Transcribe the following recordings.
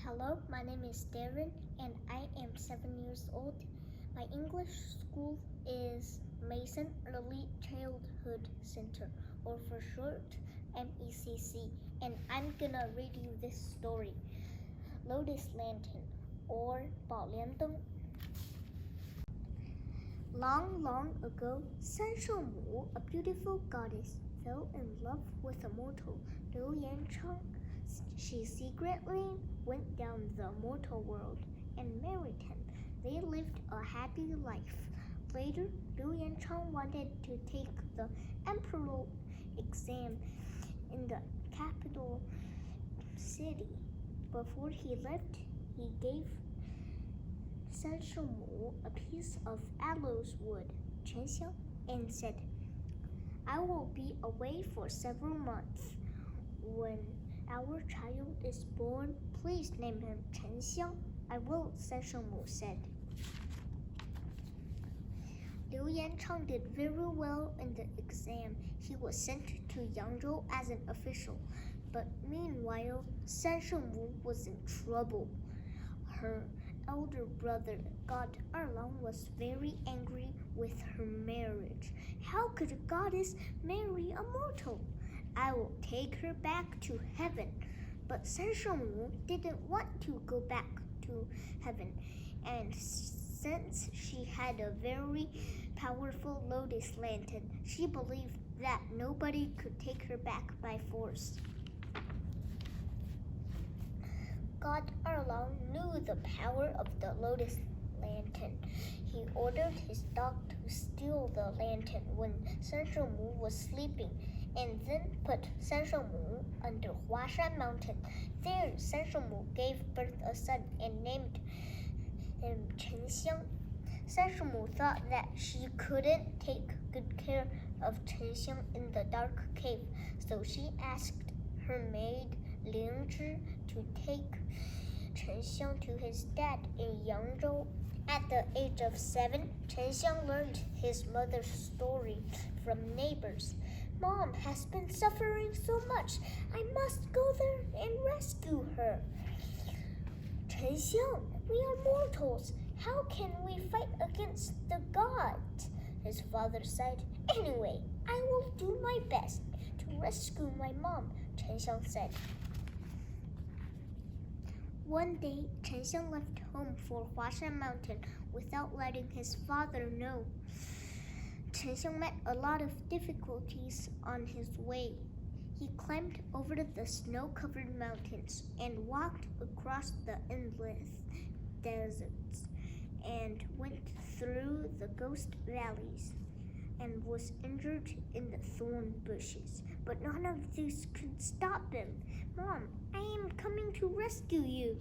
Hello, my name is Darren and I am 7 years old. My English school is Mason Early Childhood Center, or for short, MECC, and I'm gonna read you this story. Lotus Lantern, or 宝莲灯. Long, long ago, 三圣母, a beautiful goddess, fell in love with a mortal, Liu Yancheng. She secretly went down the mortal world and married him. They lived a happy life. Later, Liu Yancheng wanted to take the emperor exam in the capital city. Before he left, he gave San Shengmu a piece of aloes wood, Chen Xiang, and said, "I will be away for several months. When our child is born, please name him Chen Xiang." "I will," San Shengmu said. Liu Yancheng did very well in the exam. He was sent to Yangzhou as an official. But meanwhile, San Shengmu was in trouble. Her elder brother, God Erlang, was very angry with her marriage. How could a goddess marry a mortal? "I will take her back to heaven." But San Shengmu didn't want to go back to heaven, and since she had a very powerful Lotus Lantern, she believed that nobody could take her back by force. God Erlang knew the power of the Lotus Lantern. He ordered his dog to steal the lantern when San Shengmu was sleeping, and then put San Shengmu under Huashan Mountain. There, San Shengmu gave birth a son and named him Chen Xiang. San Shengmu thought that she couldn't take good care of Chen Xiang in the dark cave, so she asked her maid Ling Zhi to take Chen Xiang to his dad in Yangzhou. At the age of 7, Chen Xiang learned his mother's story from neighbors. "Mom has been suffering so much. I must go there and rescue her." "Chen Xiang, we are mortals. How can we fight against the gods?" his father said. "Anyway, I will do my best to rescue my mom," Chen Xiang said. One day, Chen Xiang left home for Huashan Mountain without letting his father know. Chen Xiang met a lot of difficulties on his way. He climbed over the snow-covered mountains and walked across the endless deserts and went through the ghost valleys and was injured in the thorn bushes. But none of these could stop him. "Mom, I am coming to rescue you."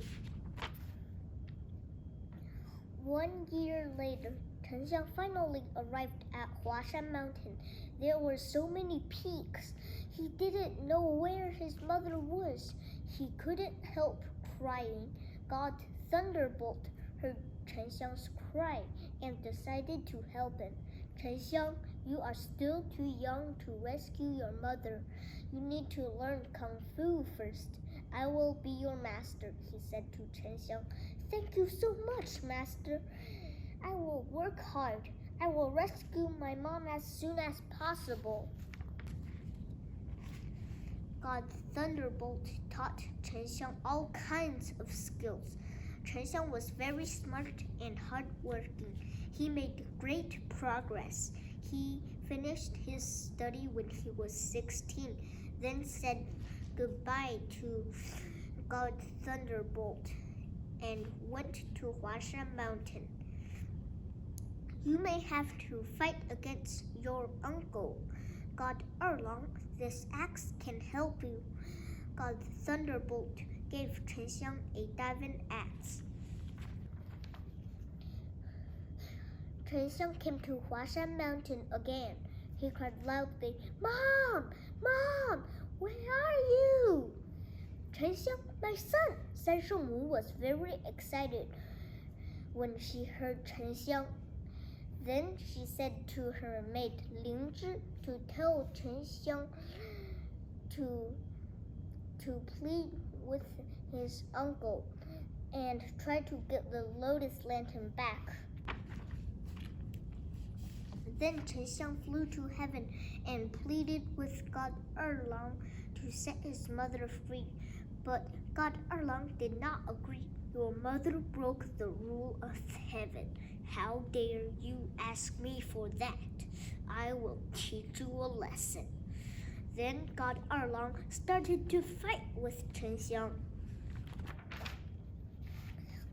1 year later, Chen Xiang finally arrived at Huashan Mountain. There were so many peaks. He didn't know where his mother was. He couldn't help crying. God Thunderbolt heard Chen Xiang's cry and decided to help him. "Chen Xiang, you are still too young to rescue your mother. You need to learn Kung Fu first. I will be your master," he said to Chen Xiang. "Thank you so much, master. I will work hard. I will rescue my mom as soon as possible." God Thunderbolt taught Chen Xiang all kinds of skills. Chen Xiang was very smart and hardworking. He made great progress. He finished his study when he was 16, then said goodbye to God Thunderbolt and went to Huashan Mountain. "You may have to fight against your uncle, God Erlang. This axe can help you." God Thunderbolt gave Chen Xiang a diamond axe. Chen Xiang came to Huashan Mountain again. He cried loudly, "Mom! Mom! Where are you?" "Chen Xiang, my son!" San Shengmu was very excited when she heard Chen Xiang. Then she said to her maid Ling Zhi to tell Chen Xiang to plead with his uncle. and tried to get the Lotus Lantern back. Then Chen Xiang flew to heaven and pleaded with God Erlang to set his mother free. But God Erlang did not agree. Your mother broke the rule of heaven. How dare you ask me for that? I will teach you a lesson. Then God Erlang started to fight with Chen Xiang.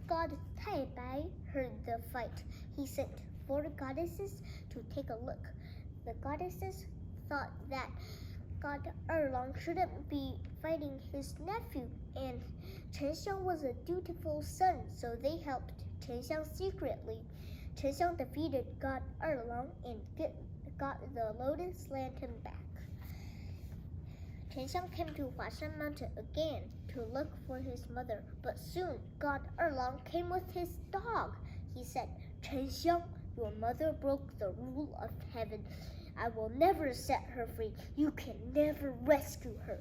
God Taibai heard the fight. He sent 4 goddesses to take a look. The goddesses thought that God Erlang shouldn't be fighting his nephew, and Chen Xiang was a dutiful son, so they helped Chen Xiang secretly. Chen Xiang defeated God Erlang and got the Lotus Lantern back. Chen Xiang came to Huashan Mountain again to look for his mother, but soon God Erlang came with his dog. He said, Chen Xiang, your mother broke the rule of heaven. I will never set her free. You can never rescue her.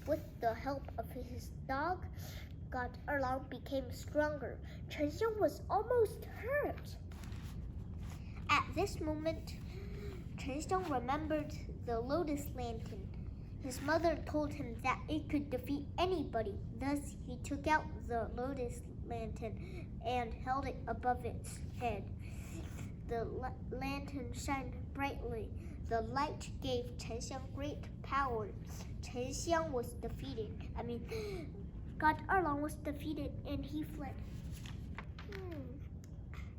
With the help of his dog, God Erlang became stronger. Chen Xiang was almost hurt. At this moment, Chen Xiang remembered the Lotus Lantern. His mother told him that it could defeat anybody. Thus, he took out the Lotus Lantern and held it above its head. The lantern shined brightly. The light gave Chen Xiang great power. Chen Xiang was defeated. God Erlang was defeated and he fled.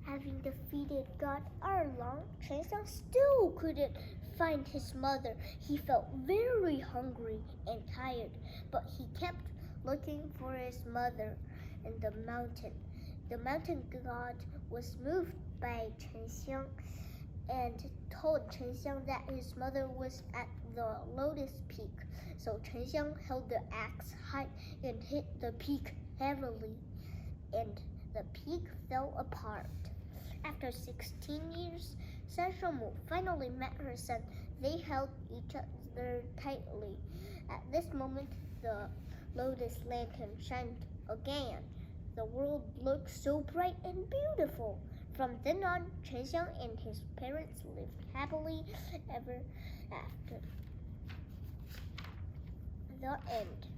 Having defeated God Erlang, Chen Xiang still couldn't find his mother. He felt very hungry and tired, but he kept looking for his mother in the mountain. The mountain god was moved by Chen Xiang and told Chen Xiang that his mother was at the Lotus Peak. So Chen Xiang held the axe high and hit the peak heavily, and the peak fell apart. After 16 years, Central Mu finally met her son. They held each other tightly. At this moment, the Lotus Lantern shined again. The world looked so bright and beautiful. From then on, Chen Xiang and his parents lived happily ever after. The end.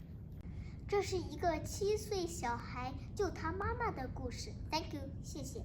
这是一个7岁小孩救他妈妈的故事。Thank you， 谢谢。